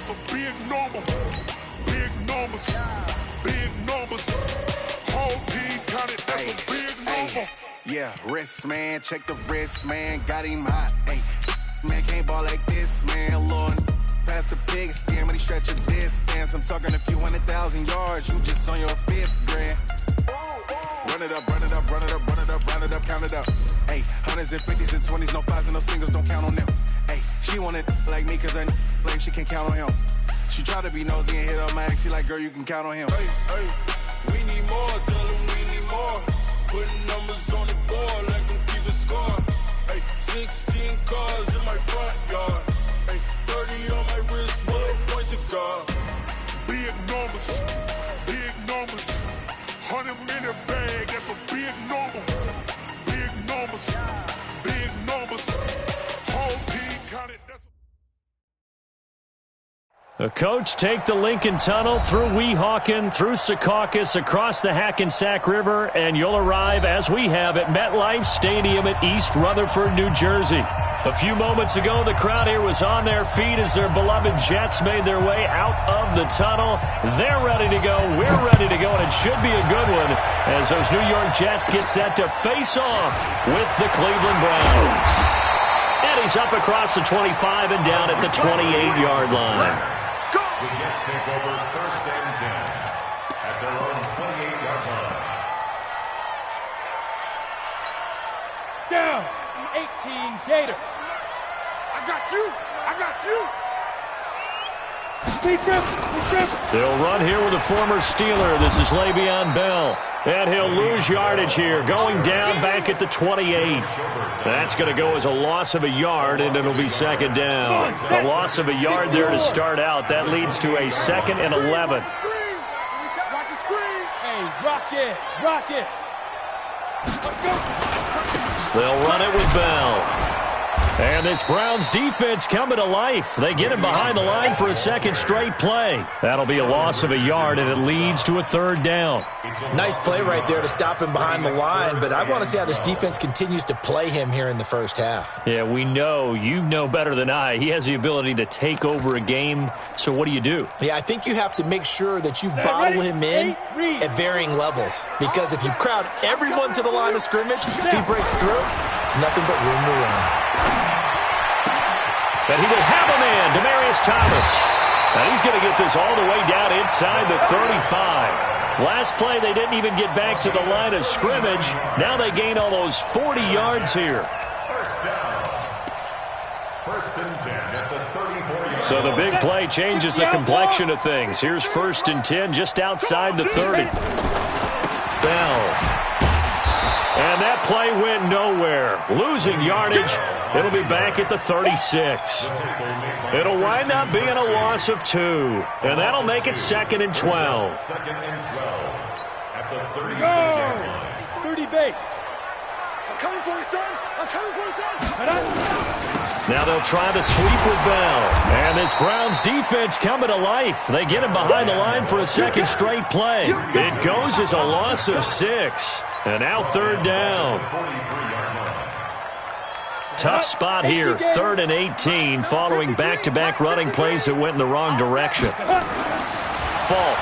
that's a big number. Big numbers, big numbers. Whole team counted, that's a big number. Yeah, wrist, man, check the wrist, man, got him hot. Hey, man, can't ball like this, man, Lord. Past the big skin, when he stretch a distance. I'm talking a few 100,000 yards, you just on your 5th grade. Run it up, run it up, run it up, run it up, run it up, count it up. Hey, hundreds and 50s and 20s, no 5s and no singles, don't count on them. Hey, she want it like me, cause her like she can't count on him. She try to be nosy and hit up my ex, she like, girl, you can count on him. Hey, hey, we need more, tell them we need more. Putting numbers on the board, like them keep a score. Hey, 16 cars in my front yard. Hey, 30 on my wrist, one point to guard. Big numbers, big numbers. 100-minute bag, that's a big number. Big numbers, big numbers. Whole team counted, that's a... The coach take the Lincoln Tunnel through Weehawken, through Secaucus, across the Hackensack River, and you'll arrive, as we have, at MetLife Stadium at East Rutherford, New Jersey. A few moments ago, the crowd here was on their feet as their beloved Jets made their way out of the tunnel. They're ready to go. We're ready to go, and it should be a good one as those New York Jets get set to face off with the Cleveland Browns. And he's up across the 25 and down at the 28-yard line. The Jets take over 1st and 10 at their own 28-yard line. Down, 18 Gator. I got you, I got you. They'll run here with a former Steeler. This is Le'Veon Bell. And he'll lose yardage here, going down back at the 28. That's going to go as a loss of a yard, and it'll be 2nd down. A loss of a yard there to start out. That leads to a 2nd and 11. Hey, rock it, rock it. They'll run it with Bell. And this Browns defense coming to life. They get him behind the line for a 2nd straight play. That'll be a loss of a yard, and it leads to a 3rd down. Nice play right there to stop him behind the line, but I want to see how this defense continues to play him here in the first half. Yeah, we know. You know better than I. He has the ability to take over a game, so what do you do? Yeah, I think you have to make sure that you bottle him in at varying levels, because if you crowd everyone to the line of scrimmage, if he breaks through, there's nothing but room to run. And he will have a man, Demaryius Thomas. And he's going to get this all the way down inside the 35. Last play, they didn't even get back to the line of scrimmage. Now they gain almost 40 yards here. 1st down. 1st and 10 at the 34-yard. So the big play changes the complexion of things. Here's 1st and 10 just outside the 30. Bell. And that play went nowhere. Losing yardage. It'll be back at the 36. It'll wind up being a loss of 2. And that'll make it 2nd and 12. 2nd and 12 at the 36-yard line. 30 base. I'm coming for you, son. I'm coming for you, son. Now they'll try to sweep with Bell. And this Browns defense coming to life. They get him behind the line for a 2nd straight play. It goes as a loss of 6. And now 3rd down. Tough spot here, 3rd and 18, following back-to-back running plays that went in the wrong direction. Fault.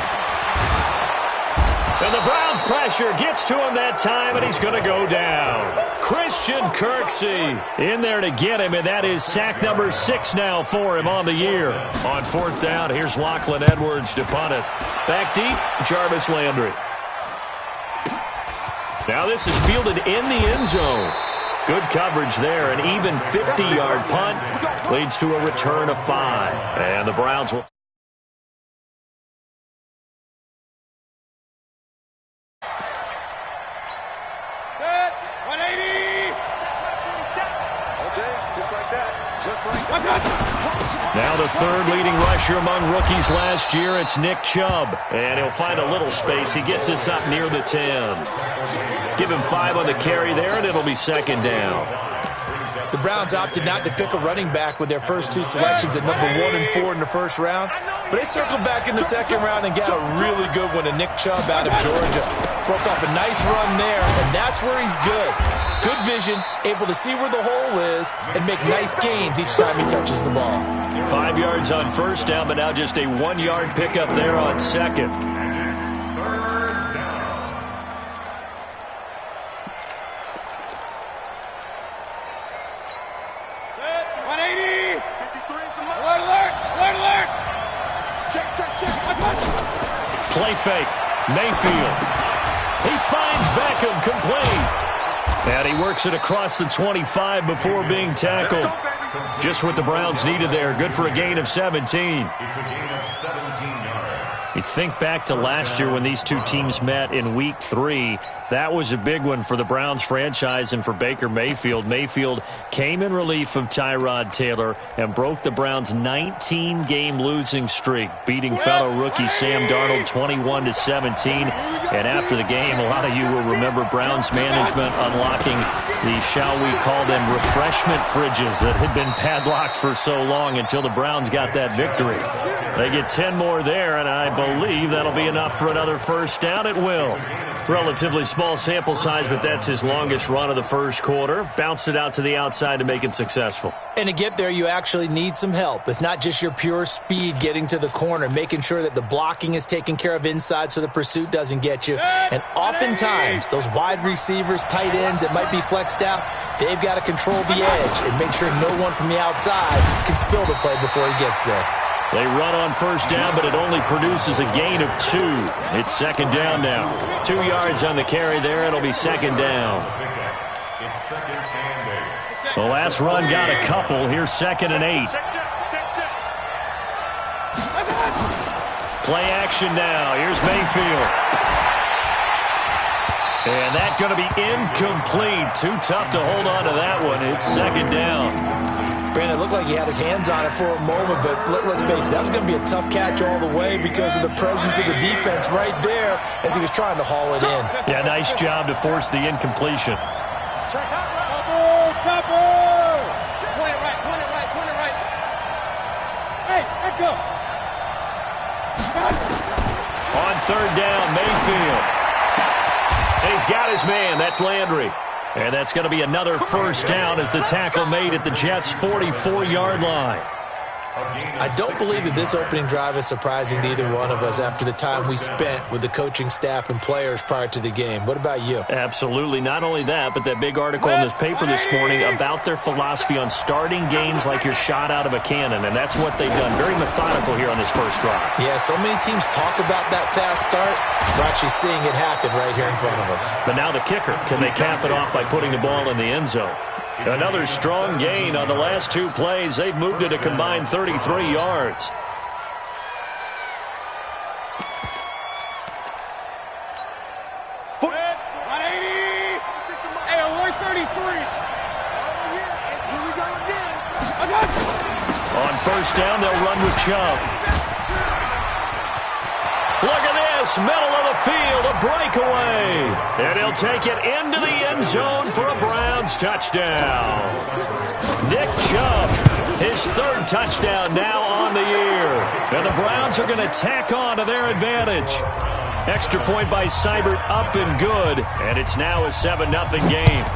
And the Browns pressure gets to him that time, and he's going to go down. Christian Kirksey in there to get him, and that is sack number 6 now for him on the year. On 4th down, here's Lachlan Edwards to punt it. Back deep, Jarvis Landry. Now this is fielded in the end zone. Good coverage there. An even 50-yard punt leads to a return of 5. And the Browns will... Set, 180. All day, just like that. Just like that. Now the 3rd leading rusher among rookies last year, it's Nick Chubb. And he'll find a little space. He gets us up near the 10. Give him 5 on the carry there, and it'll be 2nd down. The Browns opted not to pick a running back with their first 2 selections at number 1 and 4 in the first round. But they circled back in the 2nd round and got a really good one to Nick Chubb out of Georgia. Broke off a nice run there, and that's where he's good. Good vision, able to see where the hole is and make nice gains each time he touches the ball. 5 yards on first down, but now just a 1-yard pickup there on second. Third down. Set. 180. Alert, alert, alert, alert. Check. Play fake. Mayfield. He finds Beckham complete. And he works it across the 25 before being tackled. Just what the Browns needed there. Good for a gain of 17. It's a gain of 17 yards. You think back to last year when these two teams met in Week 3. That was a big one for the Browns franchise and for Baker Mayfield. Mayfield came in relief of Tyrod Taylor and broke the Browns' 19-game losing streak, beating fellow rookie Sam Darnold 21-17. And after the game, a lot of you will remember Browns management unlocking the, shall we call them, refreshment fridges that had been padlocked for so long until the Browns got that victory. They get 10 more there, and I believe that'll be enough for another first down. It will. Relatively small sample size, but that's his longest run of the first quarter. Bounced it out to the outside to make it successful. And to get there, you actually need some help. It's not just your pure speed getting to the corner, making sure that the blocking is taken care of inside so the pursuit doesn't get you. And oftentimes, those wide receivers, tight ends that might be flexed out, they've got to control the edge and make sure no one from the outside can spill the play before he gets there. They run on first down, but it only produces a gain of 2. It's second down now. 2 yards on the carry there. It'll be second down. It's second and 8. The last run got a couple. Here's second and 8. Play action now. Here's Mayfield. And that's going to be incomplete. Too tough to hold on to that one. It's second down. Brandon, it looked like he had his hands on it for a moment, but let's face it, that was going to be a tough catch all the way because of the presence of the defense right there as he was trying to haul it in. Yeah, nice job to force the incompletion. Chopper! Point it right. Hey, let go. On third down, Mayfield. And he's got his man. That's Landry. And that's going to be another first down as the tackle made at the Jets' 44-yard line. I don't believe that this opening drive is surprising to either one of us after the time we spent with the coaching staff and players prior to the game. What about you? Absolutely. Not only that, but that big article in this paper this morning about their philosophy on starting games like you're shot out of a cannon, and that's what they've done. Very methodical here on this first drive. Yeah, so many teams talk about that fast start. We're actually seeing it happen right here in front of us. But now the kicker. Can they cap it off by putting the ball in the end zone? Another strong gain on the last 2 plays. They've moved it a combined 33 yards. Foot. 180. Hey, alert 33. Here we go again. On first down, they'll run with Chubb. Look at this, middle of the field, a breakaway. And he'll take it into the end zone for a Browns touchdown. Nick Chubb, his 3rd touchdown now on the year. And the Browns are going to tack on to their advantage. Extra point by Seibert up and good. And it's now a 7-0 game.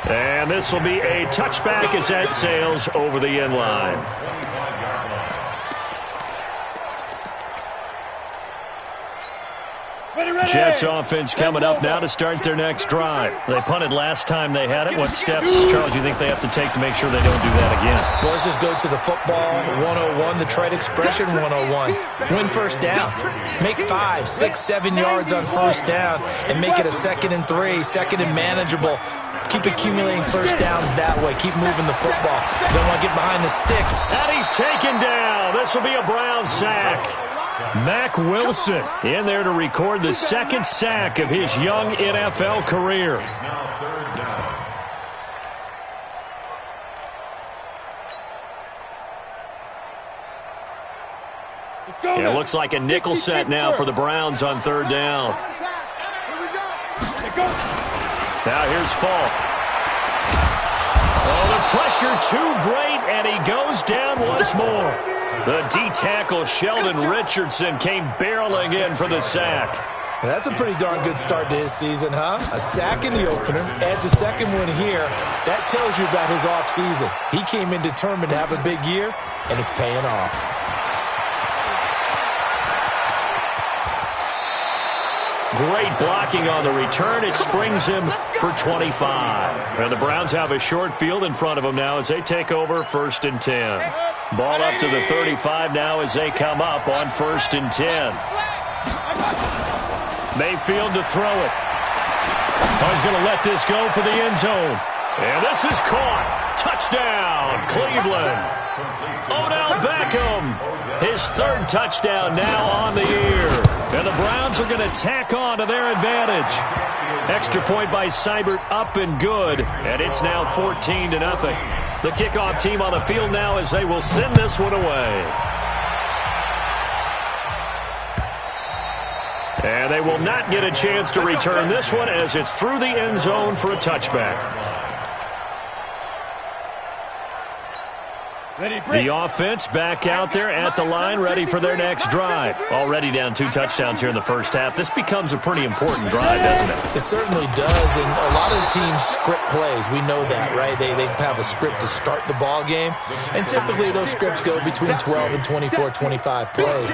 And this will be a touchback as that sails over the end line. Jets offense coming up now to start their next drive. They punted last time they had it. What steps, Charles, do you think they have to take to make sure they don't do that again? Well, let's just go to the football 101, the trade expression 101. Win first down. Make 5, 6, 7 yards on first down and make it a 2nd and 3, 2nd and manageable. Keep accumulating first downs that way. Keep moving the football. Don't want to get behind the sticks. And he's taken down. This will be a Brown sack. Mack Wilson in there to record the 2nd sack of his young NFL career. Now third down. Let's go. It looks like a nickel set now for the Browns on third down. Now here's Falk. Oh, the pressure too great, and he goes down once more. The D-tackle Sheldon Richardson came barreling in for the sack. That's a pretty darn good start to his season, huh? A sack in the opener, adds a second one here. That tells you about his offseason. He came in determined to have a big year, and it's paying off. Great blocking on the return. It springs him for 25. And the Browns have a short field in front of them now as they take over 1st and 10. Ball up to the 35 now as they come up on 1st and 10. Mayfield to throw it. Oh, he's going to let this go for the end zone. And this is caught. Touchdown, Cleveland. Odell Beckham. His 3rd touchdown now on the year. And the Browns are going to tack on to their advantage. Extra point by Seibert up and good. And it's now 14-0. The kickoff team on the field now as they will send this one away. And they will not get a chance to return this one as it's through the end zone for a touchback. The offense back out there at the line, ready for their next drive. Already down 2 touchdowns here in the first half. This becomes a pretty important drive, doesn't it? It certainly does, and a lot of the teams script plays. We know that, right? They have a script to start the ball game, and typically those scripts go between 12 and 24, 25 plays.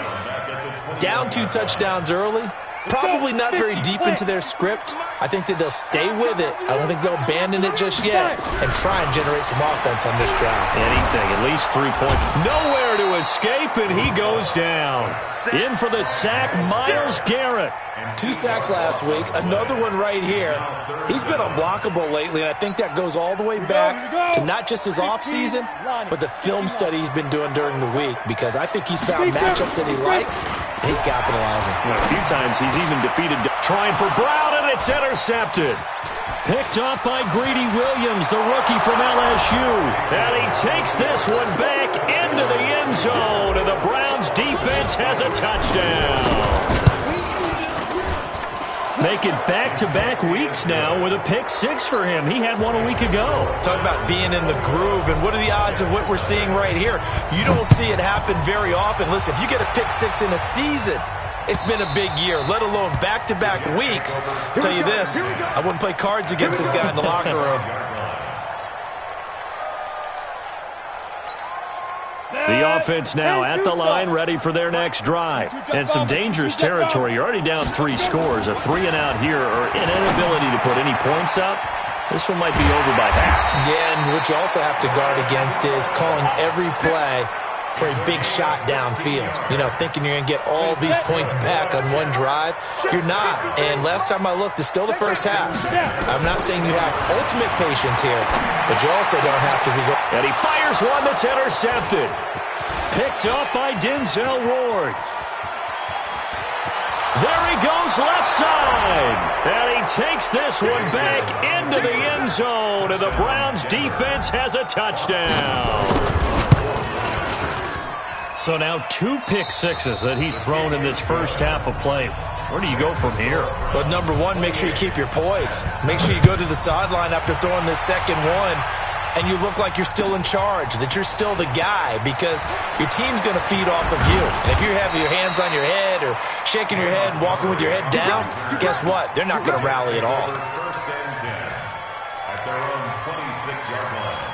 Down 2 touchdowns early, probably not very deep into their script. I think that they'll stay with it. I don't think they'll abandon it just yet and try and generate some offense on this drive. Anything, at least 3 points. Nowhere to escape, and he goes down. In for the sack, Myles Garrett. 2 sacks last week, another one right here. He's been unblockable lately, and I think that goes all the way back to not just his offseason, but the film study he's been doing during the week, because I think he's found matchups that he likes, and he's capitalizing. A few times he's even defeated. Trying for Brown, and it's intercepted. Picked up by Greedy Williams, the rookie from LSU. And he takes this one back into the end zone, and the Browns defense has a touchdown. Make it back-to-back weeks now with a pick 6 for him. He had one a week ago. Talk about being in the groove, and what are the odds of what we're seeing right here? You don't see it happen very often. Listen, if you get a pick 6 in a season, it's been a big year, let alone back-to-back weeks. I'll tell you this, I wouldn't play cards against this guy in the locker room. The offense now at the line, ready for their next drive. And some dangerous territory. You're already down 3 scores. A 3-and-out here, or an inability to put any points up. This one might be over by half. Yeah, and what you also have to guard against is calling every play for a big shot downfield. You know, thinking you're going to get all these points back on one drive. You're not. And last time I looked, it's still the first half. I'm not saying you have ultimate patience here, but you also don't have to be going. And he fires one that's intercepted. Picked up by Denzel Ward. There he goes left side. And he takes this one back into the end zone. And the Browns defense has a touchdown. So now 2 pick 6s that he's thrown in this first half of play. Where do you go from here? But number one, make sure you keep your poise. Make sure you go to the sideline after throwing this second one, and you look like you're still in charge, that you're still the guy, because your team's going to feed off of you. And if you have your hands on your head or shaking your head and walking with your head down, guess what? They're not going to rally at all. First and 10 at their own 26-yard line.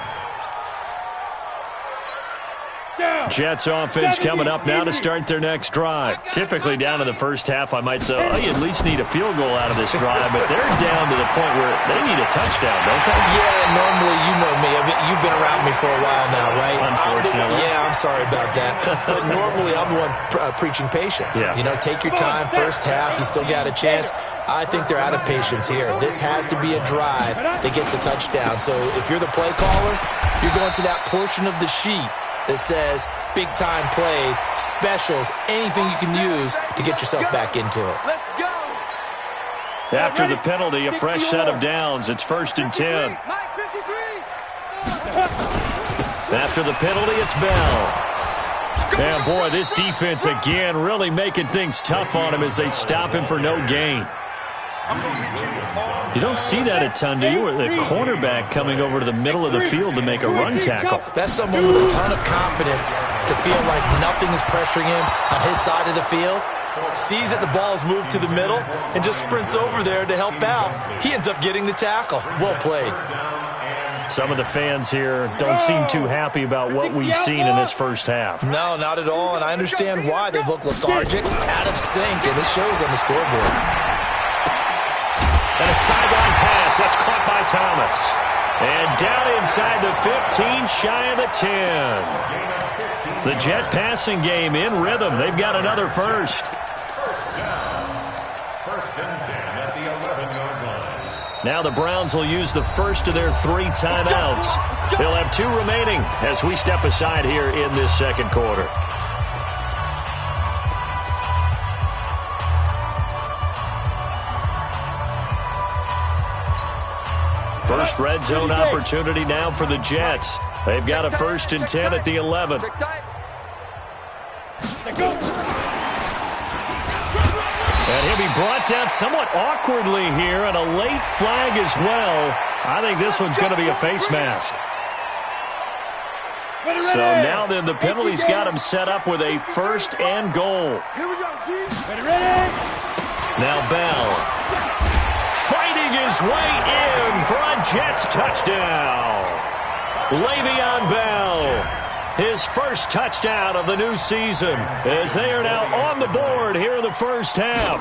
Jets offense coming up now to start their next drive. Typically down in the first half, I might say, oh, you at least need a field goal out of this drive, but they're down to the point where they need a touchdown, don't they? Yeah, normally, you know me. You've been around me for a while now, right? Unfortunately. I'm sorry about that. But normally, I'm the one preaching patience. Yeah. You know, take your time. First half, you still got a chance. I think they're out of patience here. This has to be a drive that gets a touchdown. So if you're the play caller, you're going to that portion of the sheet that says big-time plays, specials, anything you can use to get yourself back into it. Let's go. After the penalty, a fresh set of downs. It's 1st and 10. After the penalty, it's Bell. And, boy, this defense again really making things tough on him as they stop him for no gain. You don't see that a ton, do you? With the cornerback coming over to the middle of the field to make a run tackle. That's someone with a ton of confidence to feel like nothing is pressuring him on his side of the field. Sees that the ball's moved to the middle and just sprints over there to help out. He ends up getting the tackle. Well played. Some of the fans here don't seem too happy about what we've seen in this first half. No, not at all, and I understand why. They've looked lethargic, out of sync, and this shows on the scoreboard. And a sideline pass. That's caught by Thomas. And down inside the 15, shy of the 10. The Jet passing game in rhythm. They've got another first. First and 10 at the 11-yard line. Now the Browns will use the first of their 3 timeouts. They'll have 2 remaining as we step aside here in this second quarter. First red zone opportunity now for the Jets. They've got a first and 10 at the 11. And he'll be brought down somewhat awkwardly here, and a late flag as well. I think this one's going to be a face mask. So now then the penalty's got him set up with a first and goal. Here we go, D. Ready? Now Bell fighting his way in for a Jets touchdown. Le'Veon Bell, his first touchdown of the new season, as they are now on the board here in the first half.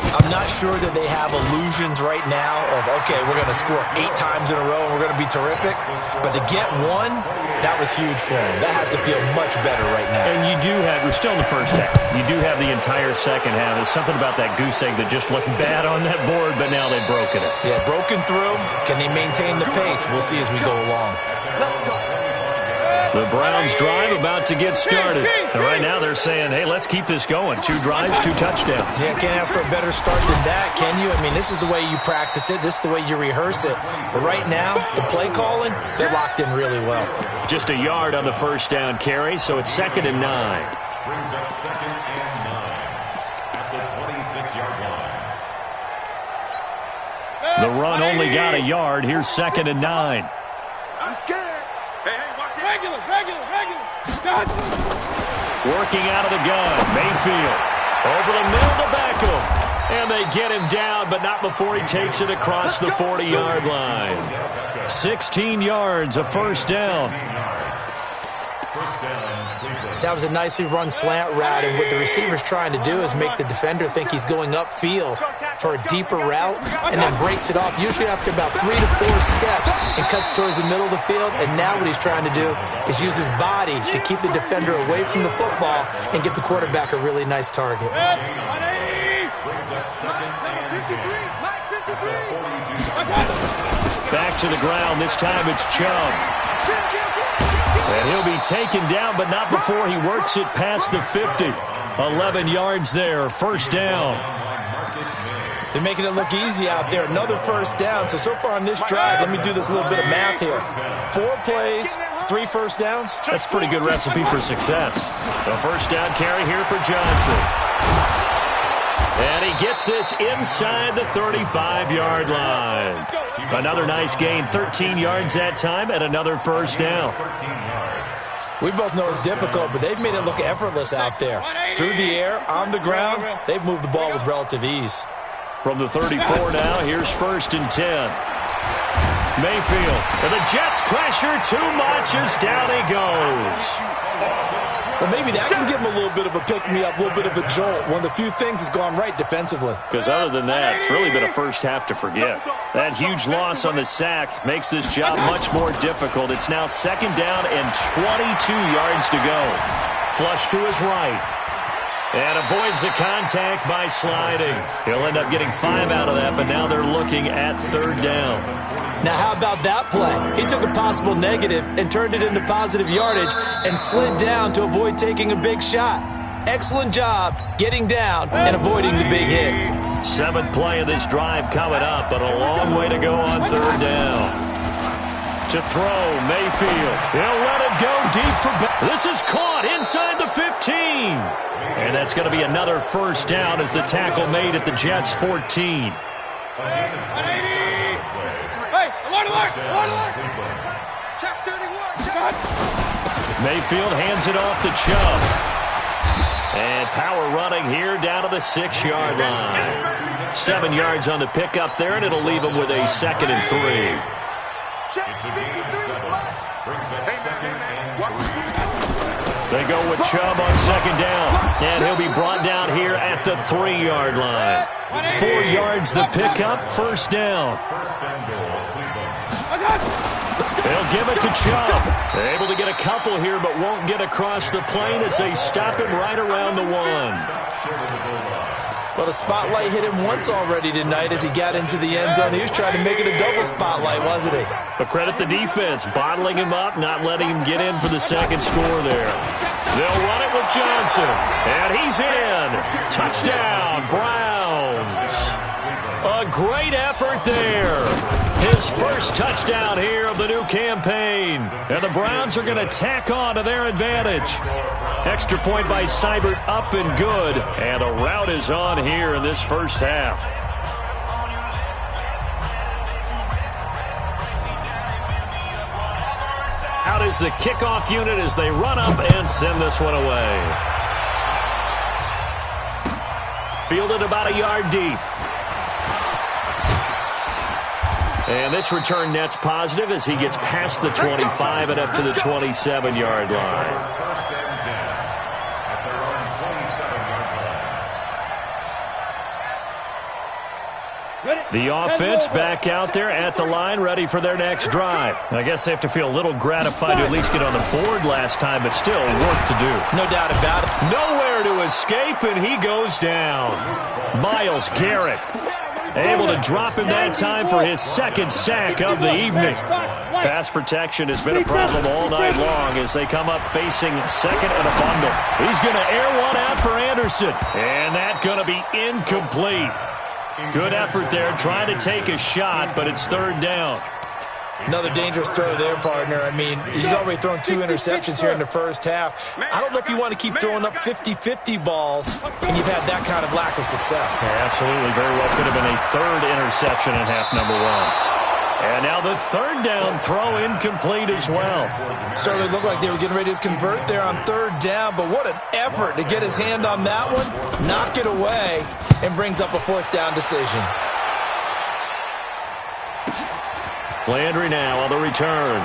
I'm not sure that they have illusions right now of, okay, we're going to score 8 times in a row and we're going to be terrific. But to get one, that was huge for them. That has to feel much better right now. And you do have, we're still in the first half. You do have the entire second half. There's something about that goose egg that just looked bad on that board, but now they've broken it. Yeah, broken through. Can they maintain the pace? We'll see as we go along. The Browns drive about to get started. And right now they're saying, hey, let's keep this going. 2 drives, 2 touchdowns. Yeah, can't ask for a better start than that, can you? I mean, this is the way you practice it. This is the way you rehearse it. But right now, the play calling, they're locked in really well. Just a yard on the first down carry, so it's 2nd and 9. Brings up 2nd and 9 at the 26-yard line. The run only got a yard. Here's 2nd and 9. I'm scared. Hey, watch it. Regular. Dodge. Working out of the gun. Mayfield over the middle to Beckham. And they get him down, but not before he takes it across the 40-yard line. 16 yards, a first down. That was a nicely run slant route, and what the receiver's trying to do is make the defender think he's going upfield for a deeper route and then breaks it off, usually after about 3 to 4 steps, and cuts towards the middle of the field. And now what he's trying to do is use his body to keep the defender away from the football and give the quarterback a really nice target. Back to the ground. This time it's Chubb. And he'll be taken down, but not before he works it past the 50. 11 yards there, first down. They're making it look easy out there. Another first down. So far on this drive, let me do this little bit of math here. 4 plays, 3 first downs. That's a pretty good recipe for success. A first down carry here for Johnson. And he gets this inside the 35-yard line. Another nice gain, 13 yards that time, and another first down. We both know it's difficult, but they've made it look effortless out there. Through the air, on the ground, they've moved the ball with relative ease. From the 34 now, here's first and 10. Mayfield, and the Jets pressure too much as down he goes. Well, maybe that can give him a little bit of a pick-me-up, a little bit of a jolt. One of the few things that's gone right defensively. Because other than that, it's really been a first half to forget. That huge loss on the sack makes this job much more difficult. It's now 2nd down and 22 yards to go. Flush to his right. And avoids the contact by sliding. He'll end up getting 5 out of that, but now they're looking at 3rd down. Now, how about that play? He took a possible negative and turned it into positive yardage and slid down to avoid taking a big shot. Excellent job getting down and avoiding the big hit. 7th play of this drive coming up, but a long way to go on 3rd down. To throw, Mayfield. He'll let it go deep for This is caught inside the 15. And that's going to be another first down as the tackle made at the Jets' 14. Hey, alert! Check 31. Mayfield hands it off to Chubb. And power running here down to the 6-yard line. 7 yards on the pickup there, and it'll leave him with a 2nd and 3. Check 53. Brings up 2nd and 3. They go with Chubb on 2nd down. And he'll be brought down here at the 3-yard line. 4 yards the pickup, 1st down. First and goal, Cleveland. They'll give it to Chubb. They're able to get a couple here, but won't get across the plane as they stop him right around the 1. Well, the spotlight hit him once already tonight as he got into the end zone. He was trying to make it a double spotlight, wasn't he? But credit the defense, bottling him up, not letting him get in for the 2nd score there. They'll run it with Johnson. And he's in. Touchdown, Browns. A great effort there. His first touchdown here of the new campaign. And the Browns are going to tack on to their advantage. Extra point by Seibert, up and good. And a rout is on here in this first half. Out is the kickoff unit as they run up and send this one away. Fielded about a yard deep. And this return net's positive as he gets past the 25 and up to the 27-yard line. First and 10 at their own 27-yard line. The offense back out there at the line, ready for their next drive. I guess they have to feel a little gratified to at least get on the board last time, but still work to do. No doubt about it. Nowhere to escape, and he goes down. Myles Garrett able to drop him that time for his 2nd sack of the evening. Pass protection has been a problem all night long as they come up facing 2nd and a bundle. He's going to air one out for Anderson, and that's going to be incomplete. Good effort there, trying to take a shot, but it's 3rd down. Another dangerous throw there, partner. I mean, he's already thrown 2 interceptions here in the first half. I don't know if you want to keep throwing up 50-50 balls when you've had that kind of lack of success. Yeah, absolutely. Very well could have been a 3rd interception in half number 1. And now the 3rd down throw incomplete as well. Certainly looked like they were getting ready to convert there on 3rd down, but what an effort to get his hand on that one, knock it away, and brings up a 4th down decision. Landry now on the return.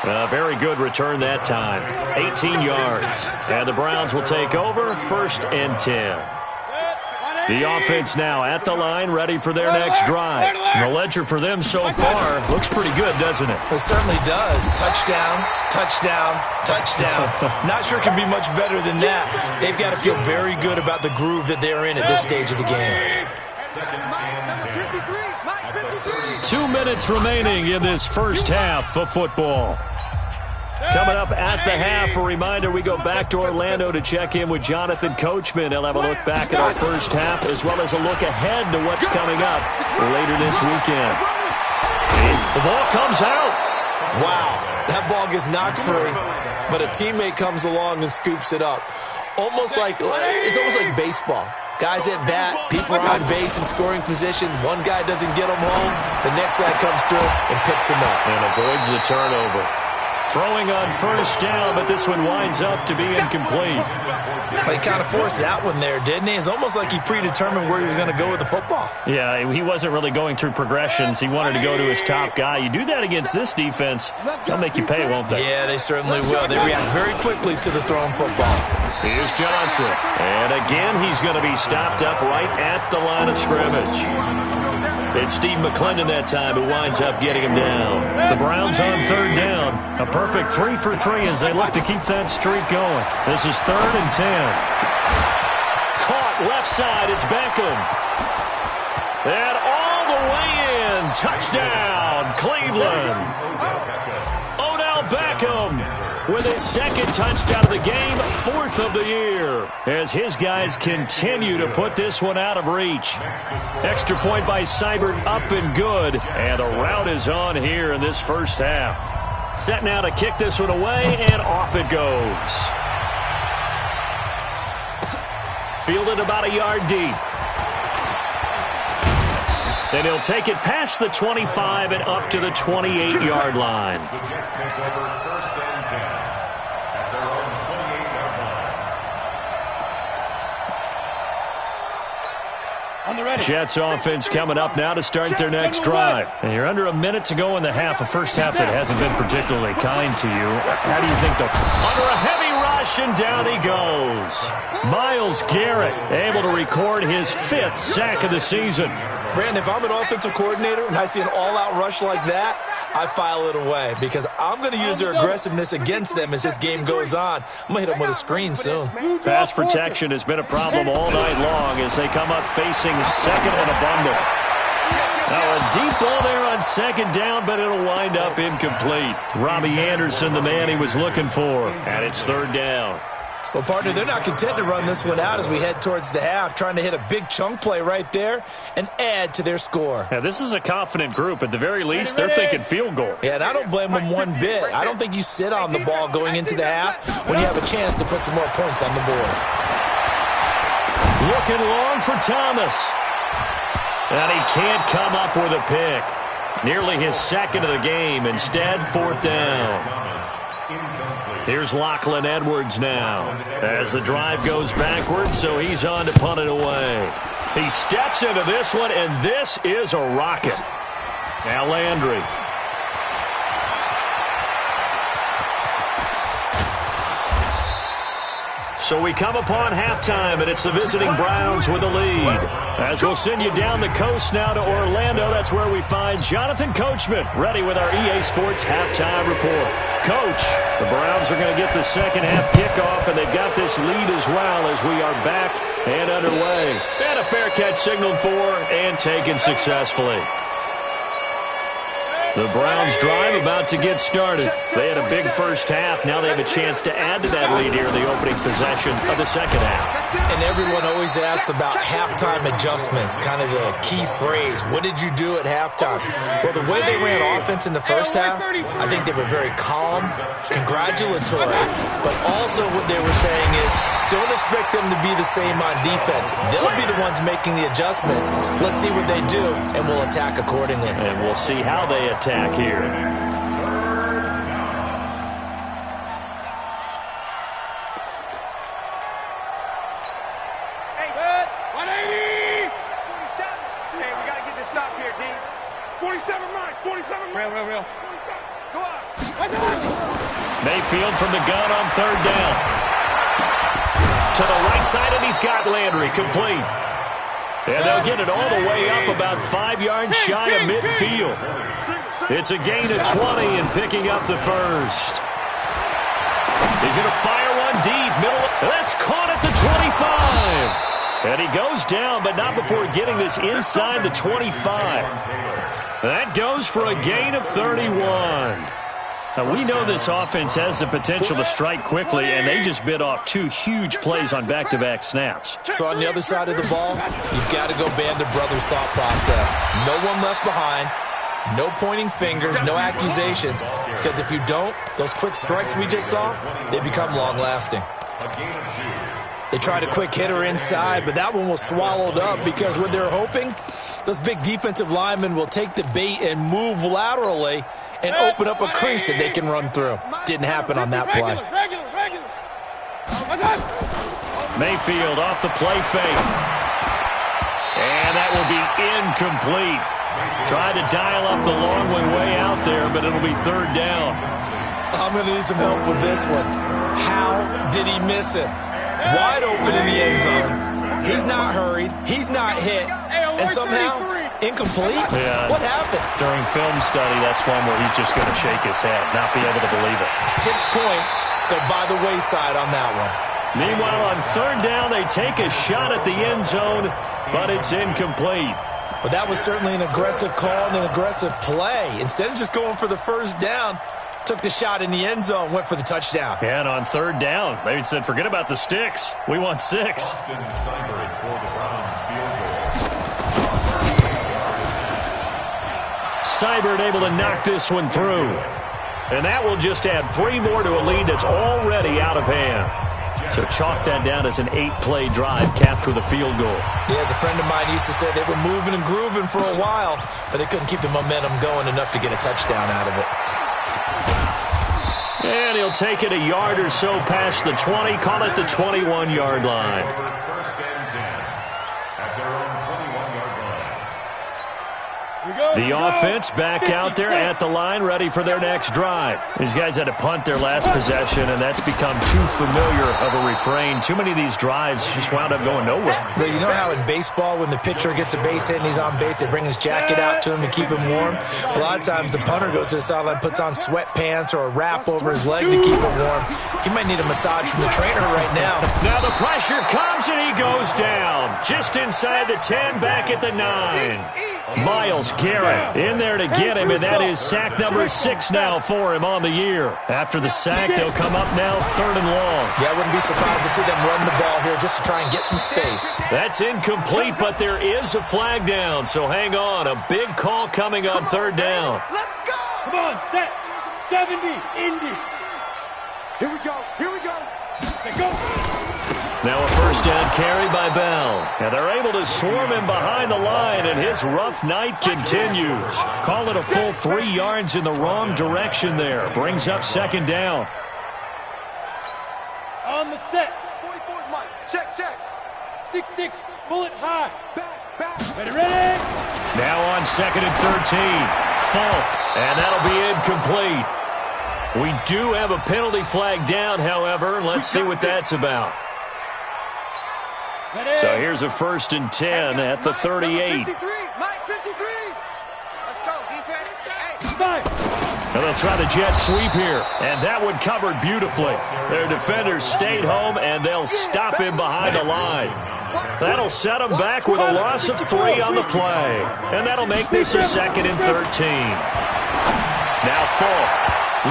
A very good return that time. 18 yards. And the Browns will take over, 1st and 10. The offense now at the line, ready for their next drive. And the ledger for them so far looks pretty good, doesn't it? It certainly does. Touchdown, touchdown, touchdown. Not sure it can be much better than that. They've got to feel very good about the groove that they're in at this stage of the game. 2 minutes remaining in this first half of football. Coming up at the half, a reminder, we go back to Orlando to check in with Jonathan Coachman. He'll have a look back at our first half as well as a look ahead to what's coming up later this weekend. The ball comes out. Wow, that ball gets knocked free, but a teammate comes along and scoops it up. It's almost like baseball. Guys at bat, people are on base in scoring position. One guy doesn't get him home. The next guy comes through and picks him up. And avoids the turnover. Throwing on 1st down, but this one winds up to be incomplete. He kind of forced that one there, didn't he? It's almost like he predetermined where he was going to go with the football. Yeah, he wasn't really going through progressions. He wanted to go to his top guy. You do that against this defense, they'll make you pay, won't they? Yeah, they certainly will. They react very quickly to the thrown football. Here's Johnson. And again, he's going to be stopped up right at the line of scrimmage. It's Steve McClendon that time who winds up getting him down. The Browns on 3rd down. A perfect 3 for 3 as they look to keep that streak going. This is 3rd and 10. Caught left side. It's Beckham. And all the way in. Touchdown, Cleveland. Odell Beckham with his 2nd touchdown of the game, 4th of the year, as his guys continue to put this one out of reach. Extra point by Seibert, up and good, and a rout is on here in this first half. Set now to kick this one away, and off it goes. Fielded about a yard deep. And he'll take it past the 25 and up to the 28-yard line. The Jets take over 1st and 10 at their own 28-yard line. On the ready. Jets offense coming up now to start their next drive. And you're under a minute to go in the half, a first half that hasn't been particularly kind to you. How do you think they'll... Under a heavy rush, and down he goes. Myles Garrett able to record his 5th sack of the season. Brandon, if I'm an offensive coordinator and I see an all-out rush like that, I file it away because I'm going to use their aggressiveness against them as this game goes on. I'm going to hit them with a screen soon. Pass protection has been a problem all night long as they come up facing second and a bundle. Now a deep ball there on second down, but it'll wind up incomplete. Robbie Anderson, the man he was looking for, and it's 3rd down. Well, partner, they're not content to run this one out as we head towards the half, trying to hit a big chunk play right there and add to their score. Now, this is a confident group. At the very least, they're thinking field goal. Yeah, and I don't blame them one bit. I don't think you sit on the ball going into the half when you have a chance to put some more points on the board. Looking long for Thomas. And he can't come up with a pick. Nearly his 2nd of the game. Instead, 4th down. Here's Lachlan Edwards now as the drive goes backwards, so he's on to punt it away. He steps into this one, and this is a rocket. Now Landry. So we come upon halftime, and it's the visiting Browns with the lead. As we'll send you down the coast now to Orlando, that's where we find Jonathan Coachman, ready with our EA Sports halftime report. Coach, the Browns are going to get the second half kickoff, and they've got this lead as well as we are back and underway. And a fair catch signaled for and taken successfully. The Browns drive about to get started. They had a big first half. Now they have a chance to add to that lead here in the opening possession of the second half. And everyone always asks about halftime adjustments, kind of the key phrase. What did you do at halftime? Well, the way they ran offense in the first half, I think they were very calm, congratulatory, but also what they were saying is, don't expect them to be the same on defense. They'll be the ones making the adjustments. Let's see what they do, and we'll attack accordingly. And we'll see how they attack here. Hey, good. 180. 47. Hey, we got to get this stop here, D. 47 Mike. 47 Mike. Real. 47. Go on. Mayfield from the gun on 3rd down. To the right side, and he's got Landry complete. And they'll get it all the way up about 5 yards shy of midfield. It's a gain of 20 and picking up the first. He's going to fire one deep. Middle. That's caught at the 25. And he goes down, but not before getting this inside the 25. That goes for a gain of 31. Now, we know this offense has the potential to strike quickly, and they just bit off 2 huge plays on back-to-back snaps. So on the other side of the ball, you've got to go Band of Brothers thought process. No one left behind, no pointing fingers, no accusations, because if you don't, those quick strikes we just saw, they become long-lasting. They tried a quick hitter inside, but that one was swallowed up because what they're hoping, those big defensive linemen will take the bait and move laterally and open up a crease that they can run through. Didn't happen on that play. Mayfield off the play fake. And that will be incomplete. Tried to dial up the long one way out there, but it'll be 3rd down. I'm going to need some help with this one. How did he miss it? Wide open in the end zone. He's not hurried. He's not hit. And somehow, incomplete? Yeah. What happened? During film study, that's one where he's just going to shake his head, not be able to believe it. 6 points go by the wayside on that one. Meanwhile, on 3rd down, they take a shot at the end zone, but it's incomplete. But that was certainly an aggressive call and an aggressive play. Instead of just going for the first down, took the shot in the end zone, went for the touchdown. Yeah, and on 3rd down, they said, forget about the sticks. We want 6. Austin Seibert for the Browns field goal. Seibert able to knock this one through. And that will just add 3 more to a lead that's already out of hand. So chalk that down as an 8-play drive capped with a field goal. Yeah, as a friend of mine used to say, they were moving and grooving for a while, but they couldn't keep the momentum going enough to get a touchdown out of it. And he'll take it a yard or so past the 20, call it the 21-yard line. First and 10 at their own 21-yard line. The offense back out there at the line, ready for their next drive. These guys had to punt their last possession, and that's become too familiar of a refrain. Too many of these drives just wound up going nowhere. But you know how in baseball, when the pitcher gets a base hit and he's on base, they bring his jacket out to him to keep him warm? A lot of times the punter goes to the sideline, puts on sweatpants or a wrap over his leg to keep him warm. He might need a massage from the trainer right now. Now the pressure comes, and he goes down. Just inside the 10, back at the 9. Myles Garrett in there to get him, and that is sack number 6 now for him on the year. After the sack, they'll come up now 3rd and long. Yeah, I wouldn't be surprised to see them run the ball here just to try and get some space. That's incomplete, but there is a flag down, so hang on. A big call coming on 3rd down. Let's go! Come on, set. 70, Indy. Here we go. Here we go. Let's go. Now a first down carry by Bell. And they're able to swarm him behind the line, and his rough night continues. Call it a full 3 yards in the wrong direction there. Brings up 2nd down. On the set. 44, Mike. Check, check. 6-6, bullet high. Back, back. Ready. Now on 2nd and 13. Falk, and that'll be incomplete. We do have a penalty flag down, however. Let's see what that's about. So here's a 1st and 10 at the 38. Mike 53. Let's go, defense. And they'll try the jet sweep here, and that one covered beautifully. Their defenders stayed home, and they'll stop him behind the line. That'll set them back with a loss of 3 on the play, and that'll make this a 2nd and 13. Now Falk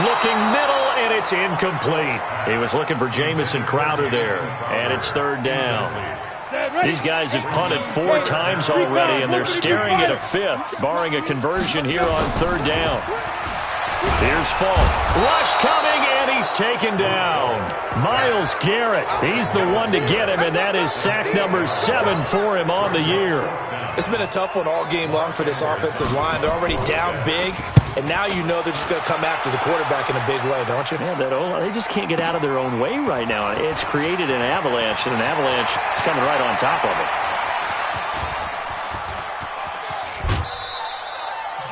looking middle, and it's incomplete. He was looking for Jamison Crowder there, and it's 3rd down. These guys have punted 4 times already, and they're staring at a 5th, barring a conversion here on 3rd down. Here's Falk. Rush coming, and he's taken down. Myles Garrett, he's the one to get him, and that is sack number 7 for him on the year. It's been a tough one all game long for this offensive line. They're already down big, and now you know they're just going to come after the quarterback in a big way, don't you? Yeah, they just can't get out of their own way right now. It's created an avalanche, and an avalanche is coming right on top of it.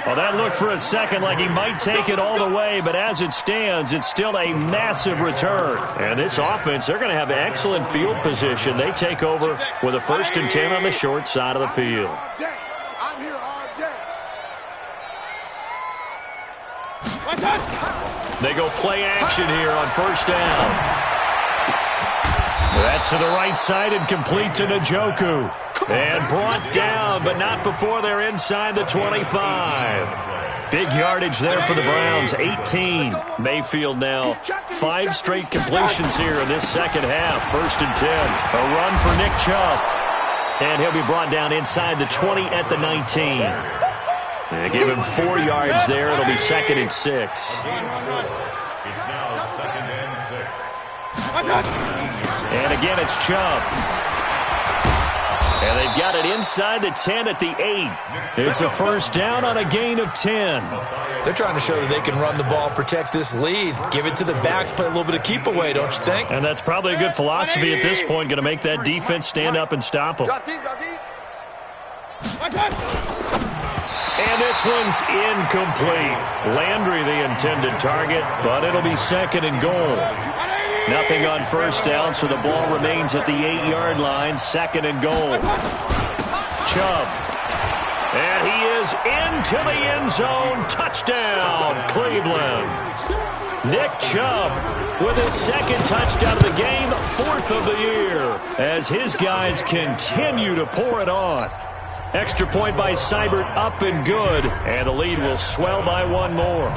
Well, that looked for a second like he might take it all the way, but as it stands, it's still a massive return. And this offense, they're going to have excellent field position. They take over with a 1st and 10 on the short side of the field. I'm here all day. They go play action here on 1st down. That's to the right side and complete to Njoku. And brought down, but not before they're inside the 25. Big yardage there for the Browns, 18. Mayfield now 5 straight completions here in this second half. 1st and 10. A run for Nick Chubb. And he'll be brought down inside the 20 at the 19. They give him 4 yards there. It'll be 2nd and 6. It's now 2nd and 6. And again, it's Chubb. And they've got it inside the 10 at the 8. It's a 1st down on a gain of 10. They're trying to show that they can run the ball and protect this lead. Give it to the backs, play a little bit of keep away, don't you think? And that's probably a good philosophy at this point, going to make that defense stand up and stop them. And this one's incomplete. Landry the intended target, but it'll be 2nd and goal. Nothing on 1st down, so the ball remains at the 8-yard line. 2nd and goal. Chubb. And he is into the end zone. Touchdown, Cleveland. Nick Chubb with his 2nd touchdown of the game, 4th of the year, as his guys continue to pour it on. Extra point by Seibert, up and good, and the lead will swell by 1 more.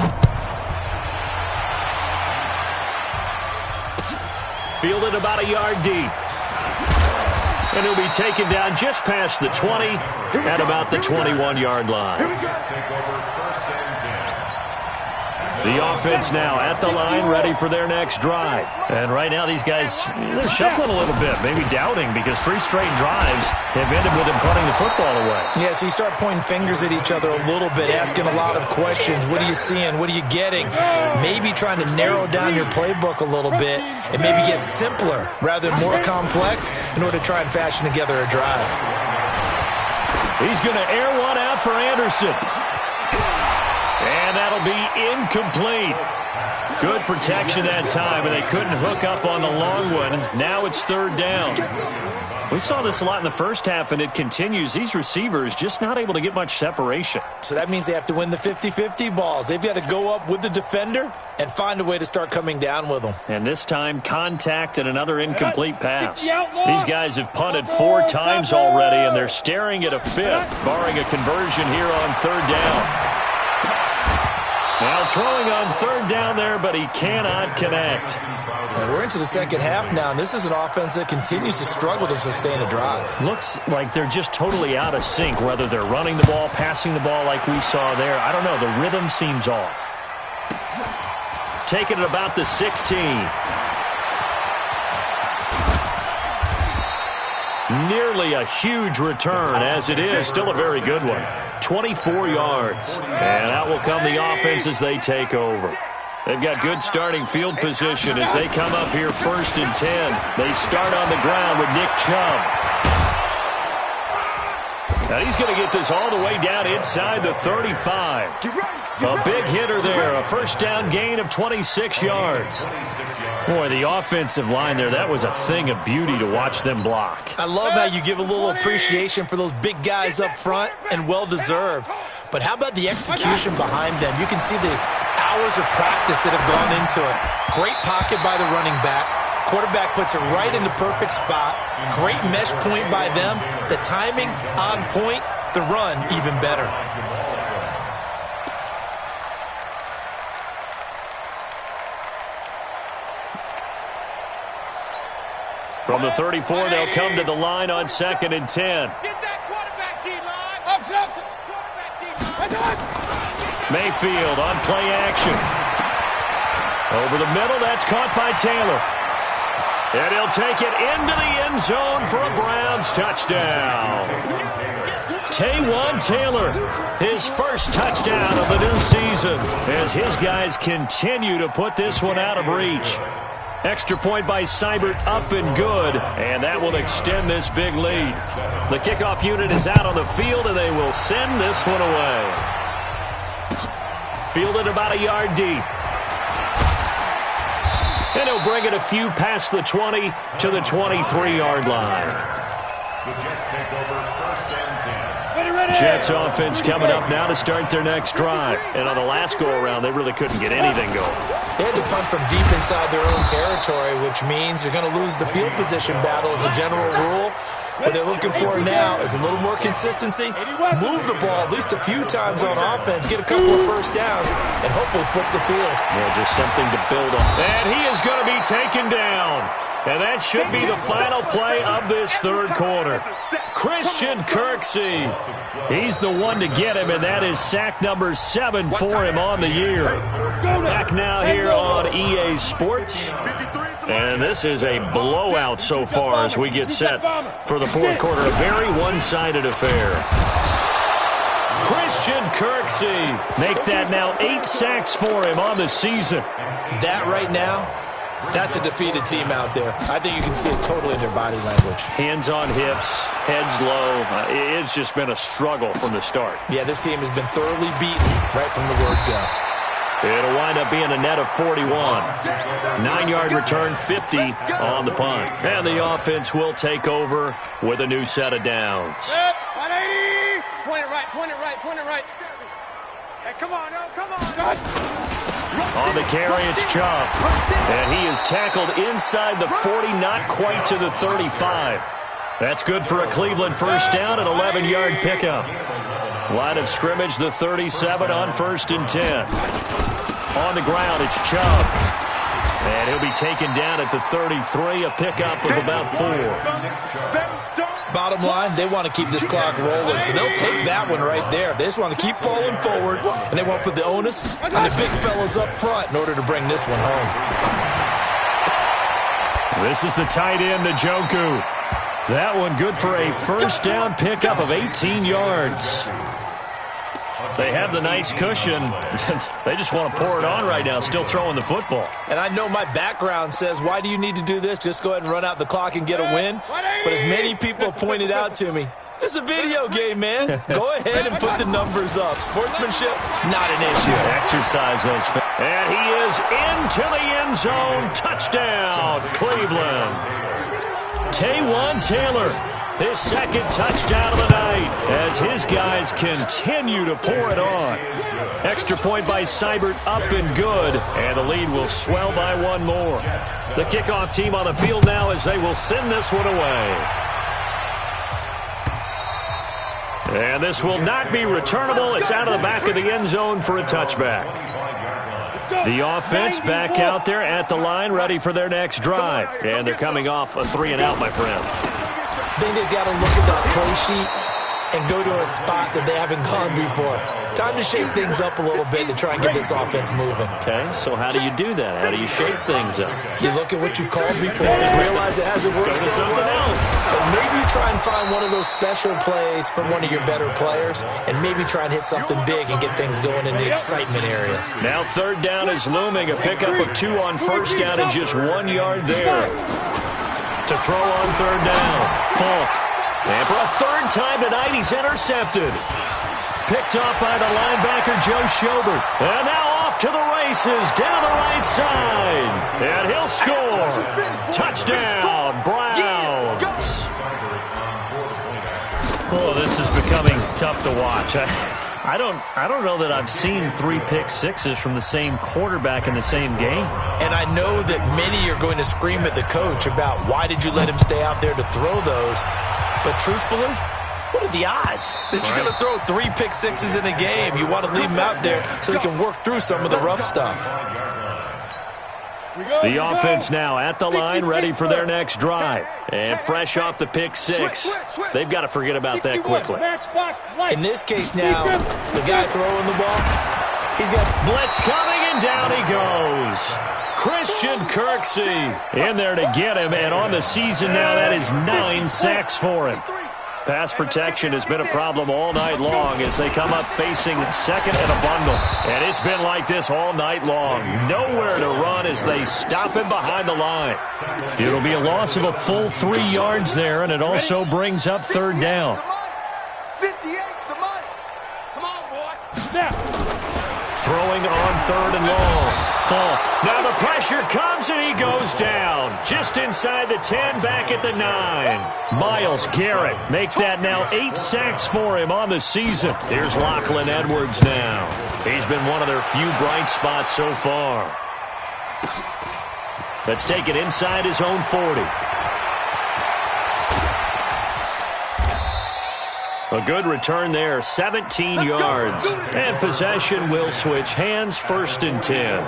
Fielded about a yard deep. And he'll be taken down just past the 20 at about the 21-yard line. The offense now at the line, ready for their next drive. And right now, these guys, they're shuffling a little bit, maybe doubting, because 3 straight drives have ended with them punting the football away. Yeah, so you start pointing fingers at each other a little bit, asking a lot of questions. What are you seeing? What are you getting? Maybe trying to narrow down your playbook a little bit and maybe get simpler rather than more complex in order to try and fashion together a drive. He's going to air one out for Anderson. And that'll be incomplete. Good protection that time, and they couldn't hook up on the long one. Now it's 3rd down. We saw this a lot in the first half, and it continues. These receivers just not able to get much separation. So that means they have to win the 50-50 balls. They've got to go up with the defender and find a way to start coming down with them. And this time, contact and another incomplete pass. These guys have punted 4 times already, and they're staring at a 5th, barring a conversion here on 3rd down. Now throwing on 3rd down there, but he cannot connect. And we're into the second half now, and this is an offense that continues to struggle to sustain a drive. Looks like they're just totally out of sync, whether they're running the ball, passing the ball like we saw there. I don't know. The rhythm seems off. Taking it about the 16. Nearly a huge return, as it is. Still a very good one. 24 yards. And out will come the offense as they take over. They've got good starting field position as they come up here 1st and 10. They start on the ground with Nick Chubb. Now he's going to get this all the way down inside the 35. A big hitter there. A 1st down gain of 26 yards. Boy, the offensive line there, that was a thing of beauty to watch them block. I love how you give a little appreciation for those big guys up front, and well-deserved. But how about the execution behind them? You can see the hours of practice that have gone into it. Great pocket by the running back. Quarterback puts it right in the perfect spot. Great mesh point by them. The timing on point. The run even better. From the 34, they'll come to the line on 2nd and 10. Get that quarterback, D-line. Up close. Quarterback, D-line. Mayfield on play action. Over the middle, that's caught by Taylor. And he'll take it into the end zone for a Browns touchdown. Taywan Taylor, his first touchdown of the new season, as his guys continue to put this one out of reach. Extra point by Seibert, up and good, and that will extend this big lead. The kickoff unit is out on the field, and they will send this one away. Fielded about a yard deep. And he'll bring it a few past the 20 to the 23-yard line. The Jets take over 1st and 10. Jets offense coming up now to start their next drive. And on the last go-around, they really couldn't get anything going. They had to punt from deep inside their own territory, which means you're going to lose the field position battle as a general rule. What they're looking for now is a little more consistency, move the ball at least a few times on offense, get a couple of 1st downs, and hopefully flip the field. Yeah, just something to build on. And he is going to be taken down. And that should be the final play of this 3rd quarter. Christian Kirksey. He's the one to get him, and that is sack number 7 for him on the year. Back now here on EA Sports. And this is a blowout so far as we get set for the 4th quarter. A very one-sided affair. Christian Kirksey. Make that now 8 sacks for him on the season. That right now, that's a defeated team out there. I think you can see it totally in their body language. Hands on hips, heads low. It's just been a struggle from the start. Yeah, this team has been thoroughly beaten right from the word go. It'll wind up being a net of 41. 9-yard return, 50 on the punt. And the offense will take over with a new set of downs. 180. Point it right, point it right, point it right. Hey, come on, no, come on. On the carry, it's Chubb. And he is tackled inside the 40, not quite to the 35. That's good for a Cleveland 1st down, an 11-yard pickup. Line of scrimmage, the 37 on 1st and 10. On the ground, it's Chubb. And he'll be taken down at the 33, a pickup of about 4. Bottom line, they want to keep this clock rolling, so they'll take that one right there. They just want to keep falling forward, and they won't put the onus on the big fellas up front in order to bring this one home. This is the tight end, Njoku. That one good for a first down pickup of 18 yards. They have the nice cushion. They just want to pour it on right now, still throwing the football. And I know my background says, why do you need to do this? Just go ahead and run out the clock and get a win. But as many people have pointed out to me, this is a video game, man. Go ahead and put the numbers up. Sportsmanship, not an issue. Exercise those. And he is into the end zone. Touchdown, Cleveland. Taywan Taylor. His second touchdown of the night as his guys continue to pour it on. Extra point by Seibert up and good, and the lead will swell by one more. The kickoff team on the field now as they will send this one away. And this will not be returnable. It's out of the back of the end zone for a touchback. The offense back out there at the line, ready for their next drive. And they're coming off a 3-and-out, my friend. I think they've got to look at that play sheet and go to a spot that they haven't gone before. Time to shake things up a little bit to try and get this offense moving. Okay, so how do you do that? How do you shake things up? You look at what you've called before and realize it hasn't worked so well. And maybe try and find one of those special plays from one of your better players and maybe try and hit something big and get things going in the excitement area. Now third down is looming. A pickup of 2 on first down and just 1 yard there. To throw on third down. Falk. And for a third time tonight, he's intercepted. Picked off by the linebacker, Joe Schobert. And now off to the races, down the right side. And he'll score. Touchdown, Browns. Oh, this is becoming tough to watch. I don't know that I've seen 3 pick sixes from the same quarterback in the same game. And I know that many are going to scream at the coach about why did you let him stay out there to throw those. But truthfully, what are the odds that you're going to throw 3 pick sixes in a game? You want to leave him out there so he can work through some of the rough stuff. The offense now at the line, ready for their next drive. And fresh off the pick 6. They've got to forget about that quickly. In this case now, the guy throwing the ball, he's got blitz coming, and down he goes. Christian Kirksey in there to get him, and on the season now, that is 9 sacks for him. Pass protection has been a problem all night long as they come up facing second and a bundle. And it's been like this all night long. Nowhere to run as they stop him behind the line. It'll be a loss of a full 3 yards there, and it also brings up third down. 58, the money. Come on, boy. Snap. Throwing on third and long. Fall. Now the pressure comes and he goes down. Just inside the 10, back at the 9. Myles Garrett make that now 8 sacks for him on the season. Here's Lachlan Edwards now. He's been one of their few bright spots so far. Let's take it inside his own 40. A good return there, 17 yards. And possession will switch hands, 1st and 10.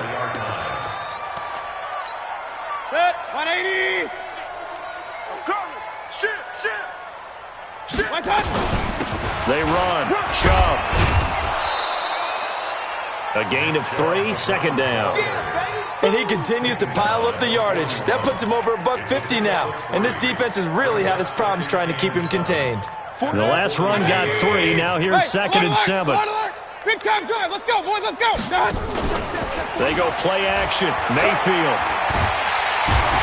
Set, 180. Shit. One touch. They run. Chubb. A gain of 3, second down. and he continues to pile up the yardage. That puts him over $150 now, and this defense has really had its problems trying to keep him contained. The last run got 3. Now here's 2nd and 7. Big time drive. Let's go, boys. Let's go. They go play action. Mayfield.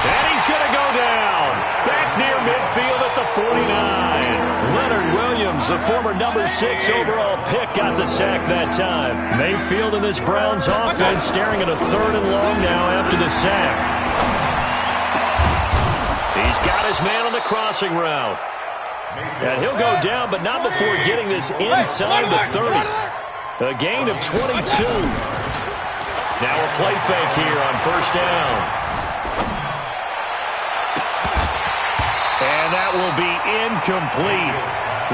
And he's going to go down. Back near midfield at the 49. Leonard Williams, the former number 6 overall pick, got the sack that time. Mayfield and this Browns offense staring at a 3rd and long now after the sack. He's got his man on the crossing route. And he'll go down, but not before getting this inside the 30. A gain of 22. Now a play fake here on 1st down. And that will be incomplete.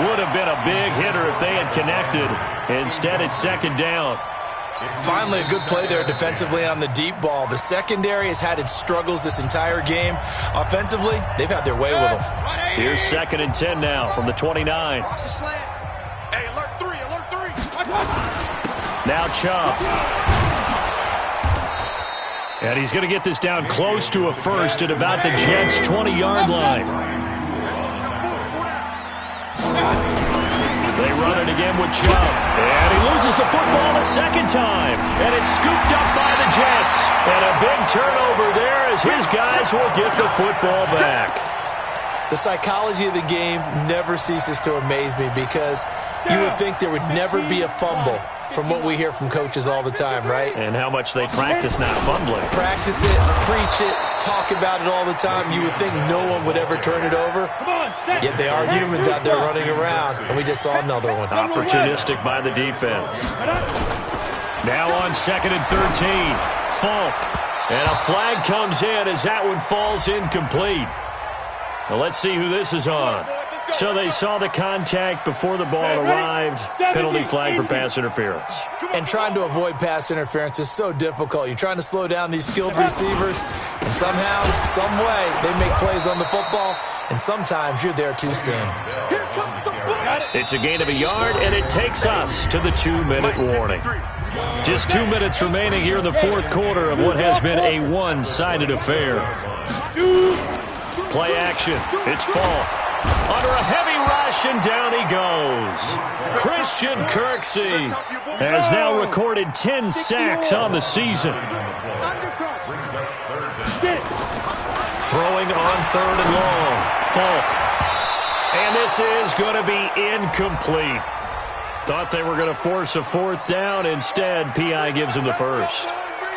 Would have been a big hitter if they had connected. Instead, it's 2nd down. Finally, a good play there defensively on the deep ball. The secondary has had its struggles this entire game. Offensively, they've had their way with them. Here's 2nd and 10 now from the 29. Hey, alert 3, alert 3. Now Chubb. And he's going to get this down close to a first at about the Jets' 20-yard line. They run it again with Chubb. And he loses the football a second time. And it's scooped up by the Jets. And a big turnover there as his guys will get the football back. The psychology of the game never ceases to amaze me because you would think there would never be a fumble from what we hear from coaches all the time, right? And how much they practice not fumbling. Practice it, preach it, talk about it all the time. You would think no one would ever turn it over. Yet they are humans out there running around, and we just saw another one. Opportunistic by the defense. Now on 2nd and 13. Falk. And a flag comes in as that one falls incomplete. Now let's see who this is on. So they saw the contact before the ball arrived. Penalty flag for pass interference. And trying to avoid pass interference is so difficult. You're trying to slow down these skilled receivers, and somehow, some way, they make plays on the football, and sometimes you're there too soon. It's a gain of a yard, and it takes us to the 2-minute warning. Just 2 minutes remaining here in the fourth quarter of what has been a one-sided affair. Play action. It's Falk. Under a heavy rush, and down he goes. Christian Kirksey has now recorded 10 sacks on the season. Throwing on 3rd and long. Falk. And this is going to be incomplete. Thought they were going to force a 4th down. Instead, P.I. gives him the first.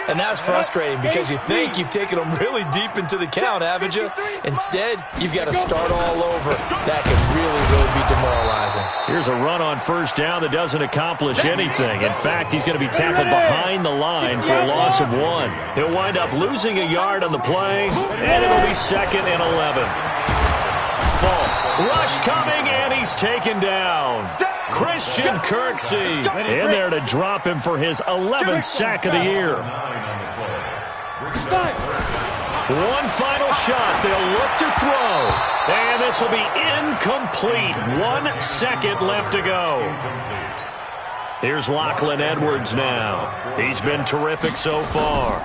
And that's frustrating because you think you've taken them really deep into the count, haven't you? Instead, you've got to start all over. That can really be demoralizing. Here's a run on 1st down that doesn't accomplish anything. In fact, he's going to be tackled behind the line for a loss of 1. He'll wind up losing a yard on the play, and it'll be 2nd and 11. Falk. Rush coming, and he's taken down. Christian Kirksey in there to drop him for his 11th sack of the year. One final shot. They'll look to throw. And this will be incomplete. 1 second left to go. Here's Lachlan Edwards now. He's been terrific so far.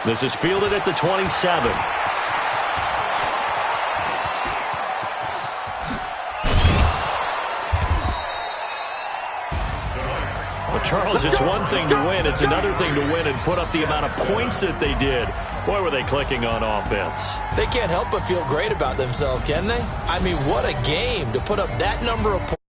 This is fielded at the 27. Well, Charles, it's one thing to win. It's another thing to win and put up the amount of points that they did. Boy, were they clicking on offense. They can't help but feel great about themselves, can they? I mean, what a game to put up that number of points.